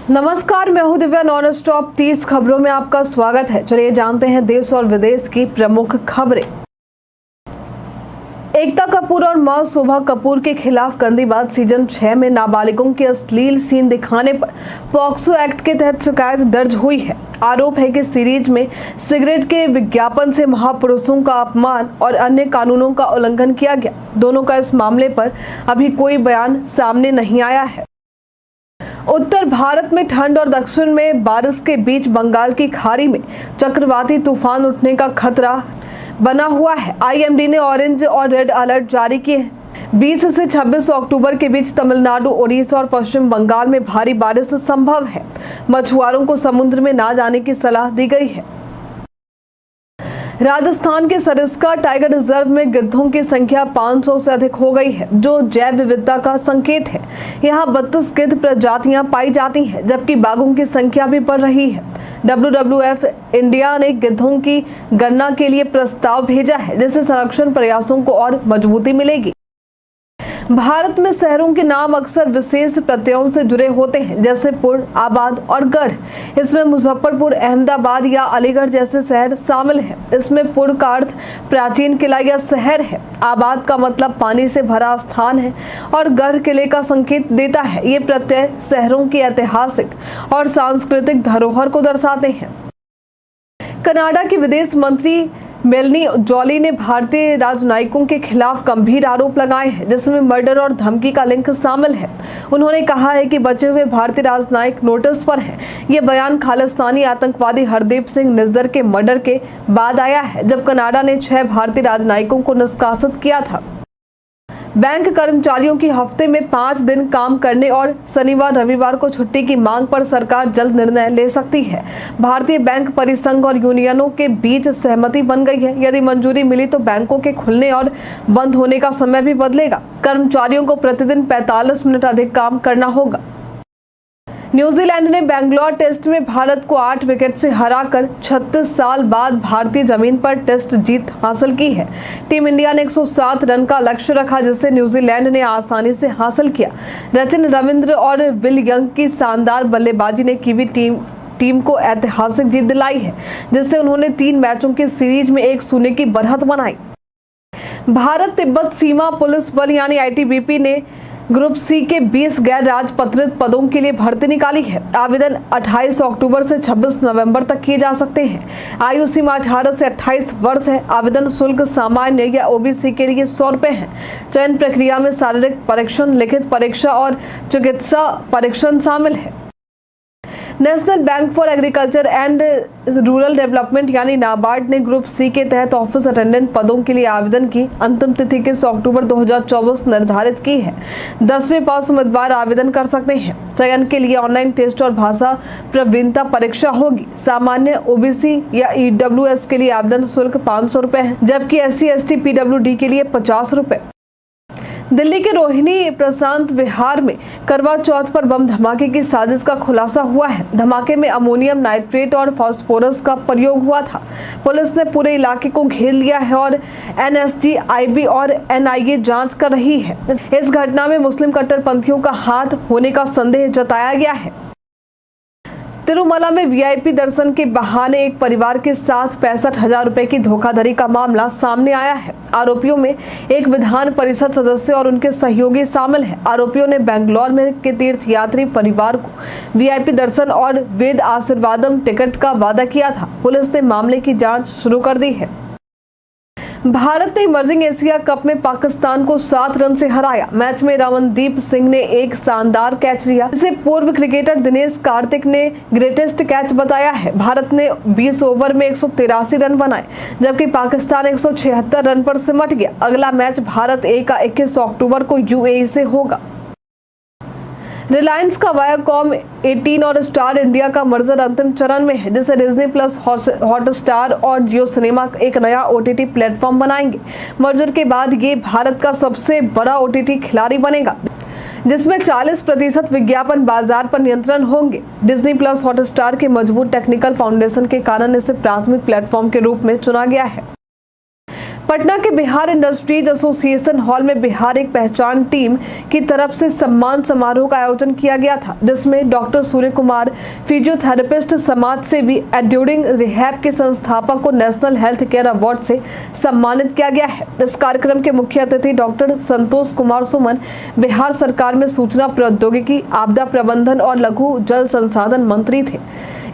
नमस्कार, मैं हूं दिव्या। नॉन स्टॉप 30 खबरों में आपका स्वागत है। चलिए जानते हैं देश और विदेश की प्रमुख खबरें। एकता कपूर और मां शोभा कपूर के खिलाफ गंदी बात सीजन 6 में नाबालिगों के अश्लील सीन दिखाने पर पॉक्सो एक्ट के तहत शिकायत दर्ज हुई है। आरोप है कि सीरीज में सिगरेट के विज्ञापन से महापुरुषों का अपमान और अन्य कानूनों का उल्लंघन किया गया। दोनों का इस मामले पर अभी कोई बयान सामने नहीं आया है। उत्तर भारत में ठंड और दक्षिण में बारिश के बीच बंगाल की खाड़ी में चक्रवाती तूफान उठने का खतरा बना हुआ है। आईएमडी ने ऑरेंज और रेड अलर्ट जारी किए हैं। 20 से 26 अक्टूबर के बीच तमिलनाडु, ओडिशा और पश्चिम बंगाल में भारी बारिश संभव है। मछुआरों को समुद्र में ना जाने की सलाह दी गई है। राजस्थान के सरिस्का टाइगर रिजर्व में गिद्धों की संख्या 500 से अधिक हो गई है, जो जैव विविधता का संकेत है। यहाँ 32 गिद्ध प्रजातियां पाई जाती हैं, जबकि बाघों की संख्या भी बढ़ रही है। WWF इंडिया ने गिद्धों की गणना के लिए प्रस्ताव भेजा है, जिससे संरक्षण प्रयासों को और मजबूती मिलेगी। भारत में शहरों के नाम अक्सर विशेष प्रत्ययों से जुड़े होते हैं, जैसे पुर, आबाद और गढ़। इसमें मुजफ्फरपुर, अहमदाबाद या अलीगढ़ जैसे शहर शामिल हैं। इसमें पुर का अर्थ प्राचीन किला या शहर है, आबाद का मतलब पानी से भरा स्थान है और गढ़ किले का संकेत देता है। ये प्रत्यय शहरों की ऐतिहासिक और सांस्कृतिक धरोहर को दर्शाते हैं। कनाडा की विदेश मंत्री मेलनी जॉली ने भारतीय राजनयिकों के खिलाफ गंभीर आरोप लगाए हैं, जिसमें मर्डर और धमकी का लिंक शामिल है। उन्होंने कहा है कि बचे हुए भारतीय राजनयिक नोटिस पर हैं। ये बयान खालिस्तानी आतंकवादी हरदीप सिंह निज्जर के मर्डर के बाद आया है, जब कनाडा ने 6 भारतीय राजनयिकों को निष्कासित किया था। बैंक कर्मचारियों की हफ्ते में 5 दिन काम करने और शनिवार रविवार को छुट्टी की मांग पर सरकार जल्द निर्णय ले सकती है। भारतीय बैंक परिसंघ और यूनियनों के बीच सहमति बन गई है। यदि मंजूरी मिली तो बैंकों के खुलने और बंद होने का समय भी बदलेगा। कर्मचारियों को प्रतिदिन 45 मिनट अधिक काम करना होगा। न्यूजीलैंड ने बेंगलोर टेस्ट में भारत को 8 विकेट से हराकर 36 साल बाद भारतीय जमीन पर टेस्ट जीत हासिल की है। टीम इंडिया ने 107 रन का लक्ष्य रखा, जिसे न्यूजीलैंड ने आसानी से हासिल किया। सचिन, रविंद्र और विल यंग की शानदार बल्लेबाजी ने कीवी टीम को ऐतिहासिक जीत दिलाई है, जिससे उन्होंने 3 मैचों की सीरीज में 1-0 की बढ़त बनाई। भारत तिब्बत सीमा पुलिस बल यानी ITBP ने ग्रुप C के 20 गैर राजपत्रित पदों के लिए भर्ती निकाली है। आवेदन 28 अक्टूबर से 26 नवंबर तक किए जा सकते हैं। आयु सीमा 18 से 28 वर्ष है। आवेदन शुल्क सामान्य या OBC के लिए 100 रुपये है। चयन प्रक्रिया में शारीरिक परीक्षण, लिखित परीक्षा और चिकित्सा परीक्षण शामिल है। National bank for agriculture and rural development यानी नाबार्ड ने ग्रुप C के तहत ऑफिस अटेंडेंट पदों के लिए आवेदन की अंतिम तिथि 21 अक्टूबर 2024 निर्धारित की है। 10वें पास उम्मीदवार आवेदन कर सकते हैं। चयन के लिए ऑनलाइन टेस्ट और भाषा प्रवीणता परीक्षा होगी। सामान्य OBC या EWS के लिए आवेदन शुल्क 500 रुपये है, जबकि SC ST PWD के लिए 50 रुपये। दिल्ली के रोहिणी प्रशांत विहार में करवा चौथ पर बम धमाके की साजिश का खुलासा हुआ है। धमाके में अमोनियम नाइट्रेट और फास्फोरस का प्रयोग हुआ था। पुलिस ने पूरे इलाके को घेर लिया है और NSG, IB और NIA जांच कर रही है। इस घटना में मुस्लिम कट्टरपंथियों का हाथ होने का संदेह जताया गया है। तिरुमला में VIP दर्शन के बहाने एक परिवार के साथ 65,000 रुपए की धोखाधड़ी का मामला सामने आया है। आरोपियों में एक विधान परिषद सदस्य और उनके सहयोगी शामिल हैं। आरोपियों ने बेंगलोर में के तीर्थयात्री परिवार को VIP दर्शन और वेद आशीर्वादम टिकट का वादा किया था। पुलिस ने मामले की जांच शुरू कर दी है। भारत ने इमर्जिंग एशिया कप में पाकिस्तान को 7 रन से हराया। मैच में रमनदीप सिंह ने एक शानदार कैच लिया, जिसे पूर्व क्रिकेटर दिनेश कार्तिक ने ग्रेटेस्ट कैच बताया है। भारत ने 20 ओवर में 183 रन बनाए, जबकि पाकिस्तान 176 रन पर सिमट गया। अगला मैच भारत A का 21 अक्टूबर को UAE से होगा। रिलायंस का वायाकॉम 18 और स्टार इंडिया का मर्जर अंतिम चरण में है, जिसे डिज्नी प्लस, हॉटस्टार और जियो सिनेमा एक नया OTT प्लेटफॉर्म बनाएंगे। मर्जर के बाद ये भारत का सबसे बड़ा OTT खिलाड़ी बनेगा, जिसमें 40% विज्ञापन बाजार पर नियंत्रण होंगे। डिज्नी प्लस हॉटस्टार के मजबूत टेक्निकल फाउंडेशन के कारण इसे प्राथमिक प्लेटफॉर्म के रूप में चुना गया है। पटना के बिहार इंडस्ट्रीज एसोसिएशन हॉल में बिहार एक पहचान टीम की तरफ से सम्मान समारोह का आयोजन किया गया था, जिसमें डॉक्टर सूर्य कुमार, फिजियोथेरेपिस्ट, समाज सेवी, एड्यूरिंग रिहैब के संस्थापक को नेशनल हेल्थ केयर अवार्ड से सम्मानित किया गया है। इस कार्यक्रम के मुख्य अतिथि डॉक्टर संतोष कुमार सुमन बिहार सरकार में सूचना प्रौद्योगिकी, आपदा प्रबंधन और लघु जल संसाधन मंत्री थे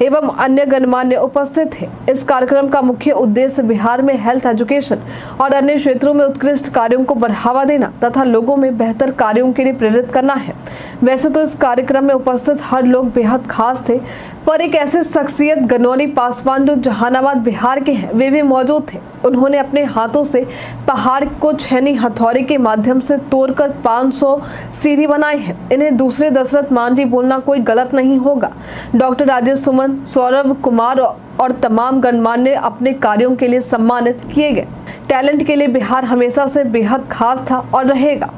एवं अन्य गणमान्य उपस्थित थे। इस कार्यक्रम का मुख्य उद्देश्य बिहार में हेल्थ एजुकेशन और अन्य क्षेत्रों में उत्कृष्ट कार्यों को बढ़ावा देना तथा लोगों में बेहतर कार्यों के लिए प्रेरित करना है। वैसे तो इस कार्यक्रम में उपस्थित हर लोग बेहद खास थे, पर एक ऐसे शख्सियत गनौनी पासवान जो जहानाबाद बिहार के हैं, वे भी मौजूद थे। उन्होंने अपने हाथों से पहाड़ को छेनी हथौड़े के माध्यम से तोड़कर 500 सीढ़ी बनाई है। इन्हें दूसरे दशरथ मांझी बोलना कोई गलत नहीं होगा। डॉक्टर राजेश सुमन, सौरभ कुमार और तमाम गणमान्य अपने कार्यों के लिए सम्मानित किए गए। टैलेंट के लिए बिहार हमेशा से बेहद खास था और रहेगा।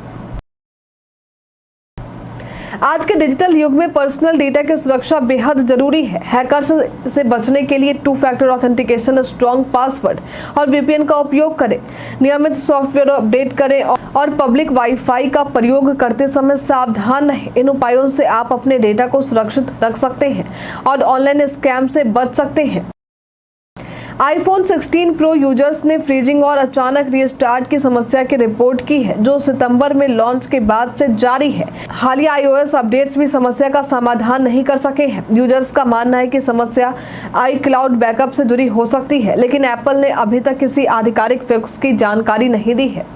आज के डिजिटल युग में पर्सनल डेटा की सुरक्षा बेहद जरूरी है। हैकर्स से बचने के लिए 2 फैक्टर ऑथेंटिकेशन, स्ट्रॉन्ग पासवर्ड और VPN का उपयोग करें। नियमित सॉफ्टवेयर अपडेट करें और पब्लिक वाईफाई का प्रयोग करते समय सावधान रहें। इन उपायों से आप अपने डेटा को सुरक्षित रख सकते हैं और ऑनलाइन स्कैम से बच सकते हैं। iPhone 16 Pro यूजर्स ने फ्रीजिंग और अचानक रीस्टार्ट की समस्या की रिपोर्ट की है, जो सितंबर में लॉन्च के बाद से जारी है। हालिया iOS अपडेट्स भी समस्या का समाधान नहीं कर सके हैं। यूजर्स का मानना है कि समस्या iCloud बैकअप से जुड़ी हो सकती है, लेकिन एप्पल ने अभी तक किसी आधिकारिक फिक्स की जानकारी नहीं दी है।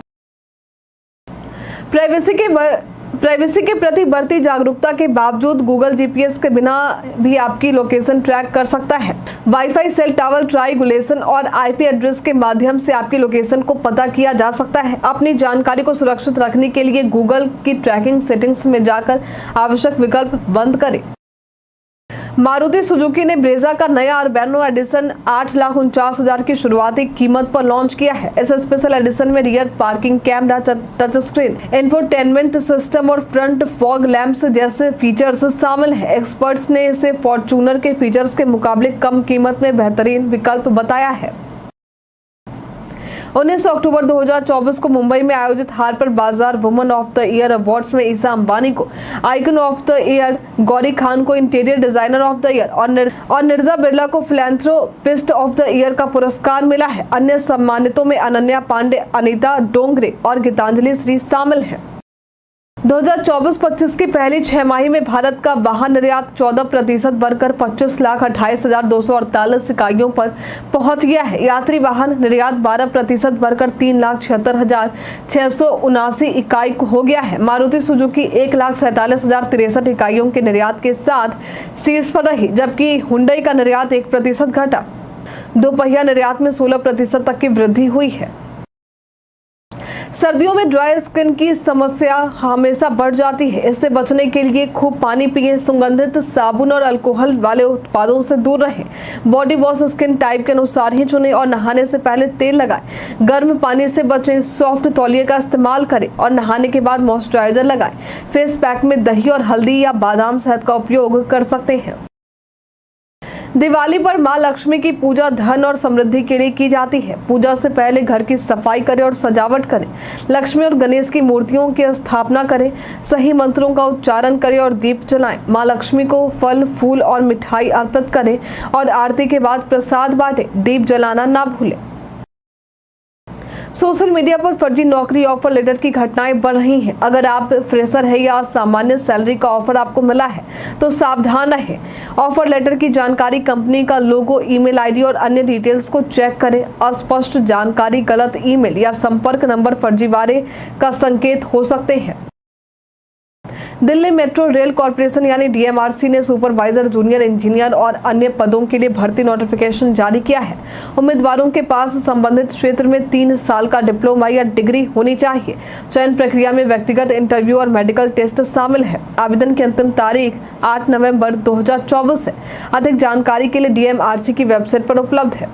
प्राइवेसी के प्रति बढ़ती जागरूकता के बावजूद गूगल GPS के बिना भी आपकी लोकेशन ट्रैक कर सकता है। वाईफाई, सेल टावर ट्राइगुलेशन और IP एड्रेस के माध्यम से आपकी लोकेशन को पता किया जा सकता है। अपनी जानकारी को सुरक्षित रखने के लिए गूगल की ट्रैकिंग सेटिंग्स में जाकर आवश्यक विकल्प बंद करें। मारुति सुजुकी ने ब्रेजा का नया अर्बेनो एडिशन 8,49,000 की शुरुआती कीमत पर लॉन्च किया है। इस स्पेशल एडिशन में rear parking camera, touch screen, infotainment system और फ्रंट फॉग लैंप्स जैसे फीचर्स शामिल हैं। एक्सपर्ट्स ने इसे फॉर्च्यूनर के फीचर्स के मुकाबले कम कीमत में बेहतरीन विकल्प बताया है। 19 अक्टूबर 2024 को मुंबई में आयोजित Harper Bazaar woman of the year awards में ईसा अंबानी को icon of the year, Gauri Khan को interior designer of the year और निर्जा बिरला को फिलैंथ्रोपिस्ट ऑफ द ईयर का पुरस्कार मिला है। अन्य सम्मानितों में अनन्या पांडे, अनीता डोंगरे और गीतांजलि श्री शामिल हैं। 2024-25 की पहली 6 माही में भारत का वाहन निर्यात 14% बढ़कर 25,28,248 इकाइयों पर पहुंच गया है। यात्री वाहन निर्यात 12% बढ़कर 3,76,679 इकाई हो गया है। मारुति सुजुकी 1,47,063 इकाइयों के निर्यात के साथ शीर्ष पर रही, जबकि हुंडई का निर्यात 1% घटा। दोपहिया निर्यात में 16% तक की वृद्धि हुई है। सर्दियों में ड्राई स्किन की समस्या हमेशा बढ़ जाती है। इससे बचने के लिए खूब पानी पिएं, सुगंधित साबुन और अल्कोहल वाले उत्पादों से दूर रहें। बॉडी वॉश स्किन टाइप के अनुसार ही चुनें और नहाने से पहले तेल लगाएं। गर्म पानी से बचें, सॉफ्ट तौलिए का इस्तेमाल करें और नहाने के बाद मॉइस्चराइजर लगाएं। फेस पैक में दही और हल्दी या बादाम शहद का उपयोग कर सकते हैं। दिवाली पर मां लक्ष्मी की पूजा धन और समृद्धि के लिए की जाती है। पूजा से पहले घर की सफाई करें और सजावट करें। लक्ष्मी और गणेश की मूर्तियों की स्थापना करें, सही मंत्रों का उच्चारण करें और दीप जलाएं। मां लक्ष्मी को फल, फूल और मिठाई अर्पित करें और आरती के बाद प्रसाद बांटें। दीप जलाना ना भूलें। सोशल मीडिया पर फर्जी नौकरी ऑफर लेटर की घटनाएं बढ़ रही हैं। अगर आप फ्रेशर है या सामान्य सैलरी का ऑफर आपको मिला है तो सावधान रहें। ऑफर लेटर की जानकारी, कंपनी का लोगो, ईमेल आईडी और अन्य डिटेल्स को चेक करें। अस्पष्ट जानकारी, गलत ईमेल या संपर्क नंबर फर्जीवाड़े का संकेत हो सकते हैं। दिल्ली मेट्रो रेल कॉर्पोरेशन यानी DMRC ने सुपरवाइजर, जूनियर इंजीनियर और अन्य पदों के लिए भर्ती नोटिफिकेशन जारी किया है। उम्मीदवारों के पास संबंधित क्षेत्र में 3 साल का डिप्लोमा या डिग्री होनी चाहिए। चयन प्रक्रिया में व्यक्तिगत इंटरव्यू और मेडिकल टेस्ट शामिल है। आवेदन की अंतिम तारीख 8 नवंबर 2024 है। अधिक जानकारी के लिए DMRC की वेबसाइट पर उपलब्ध है।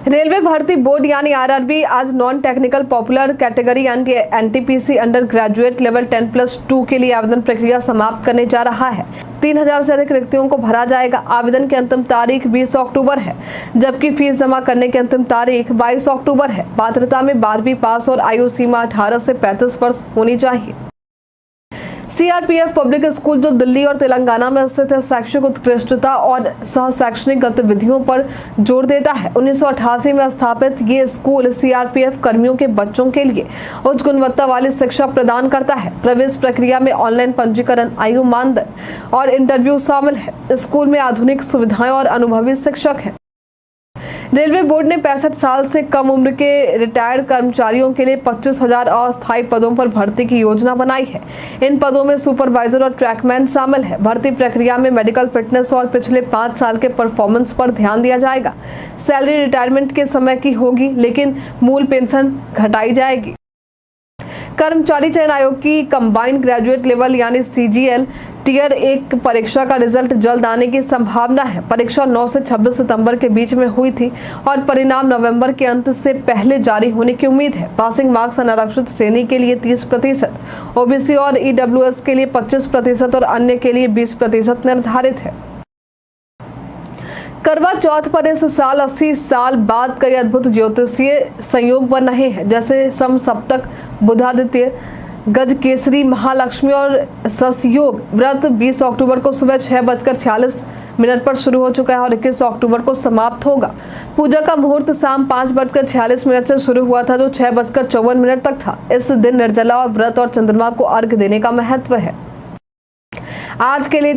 रेलवे भर्ती बोर्ड यानी आरआरबी आज नॉन टेक्निकल पॉपुलर कैटेगरी यानी एनटीपीसी अंडर ग्रेजुएट लेवल 10+2 के लिए आवेदन प्रक्रिया समाप्त करने जा रहा है। 3000 से अधिक रिक्तियों को भरा जाएगा। आवेदन की अंतिम तारीख 20 अक्टूबर है, जबकि फीस जमा करने की अंतिम तारीख 22 अक्टूबर है। पात्रता में 12वीं पास और आयु सीमा 18 से 35 वर्ष होनी चाहिए। सीआरपीएफ पब्लिक स्कूल जो दिल्ली और तेलंगाना में स्थित है, शैक्षिक उत्कृष्टता और सह शैक्षणिक गतिविधियों पर जोर देता है। 1988 में स्थापित ये स्कूल सीआरपीएफ कर्मियों के बच्चों के लिए उच्च गुणवत्ता वाली शिक्षा प्रदान करता है। प्रवेश प्रक्रिया में ऑनलाइन पंजीकरण, आयु मानदंड और इंटरव्यू शामिल है। स्कूल में आधुनिक सुविधाएं और अनुभवी शिक्षक हैं। रेलवे बोर्ड ने 65 साल से कम उम्र के रिटायर्ड कर्मचारियों के लिए 25,000 अस्थायी पदों पर भर्ती की योजना बनाई है। इन पदों में सुपरवाइजर और ट्रैकमैन शामिल है। भर्ती प्रक्रिया में मेडिकल फिटनेस और पिछले 5 साल के परफॉर्मेंस पर ध्यान दिया जाएगा। सैलरी रिटायरमेंट के समय की होगी, लेकिन मूल पेंशन घटाई जाएगी। कर्मचारी चयन आयोग की कंबाइंड ग्रेजुएट लेवल यानी सीजीएल टियर 1 परीक्षा का रिजल्ट जल्द आने की संभावना है। परीक्षा 9 से 26 सितंबर के बीच में हुई थी और परिणाम नवंबर के अंत से पहले जारी होने की उम्मीद है। पासिंग मार्क्स अनारक्षित श्रेणी के लिए 30%, ओबीसी और ईडब्ल्यूएस के लिए 25% और अन्य के लिए 20% निर्धारित है। करवा चौथ पर इस साल 80 साल बाद कई अद्भुत ज्योतिषीय संयोग बन रहे हैं, जैसे समसप्तक, बुधादित्य, गजकेसरी, महालक्ष्मी और सस योग। व्रत 20 अक्टूबर को सुबह 6:46 पर शुरू हो चुका है और 21 अक्टूबर को समाप्त होगा। पूजा का मुहूर्त शाम 5:46 से शुरू हुआ था, जो 6:54 तक था। इस दिन निर्जला व्रत और चंद्रमा को अर्घ्य देने का महत्व है। आज के लिए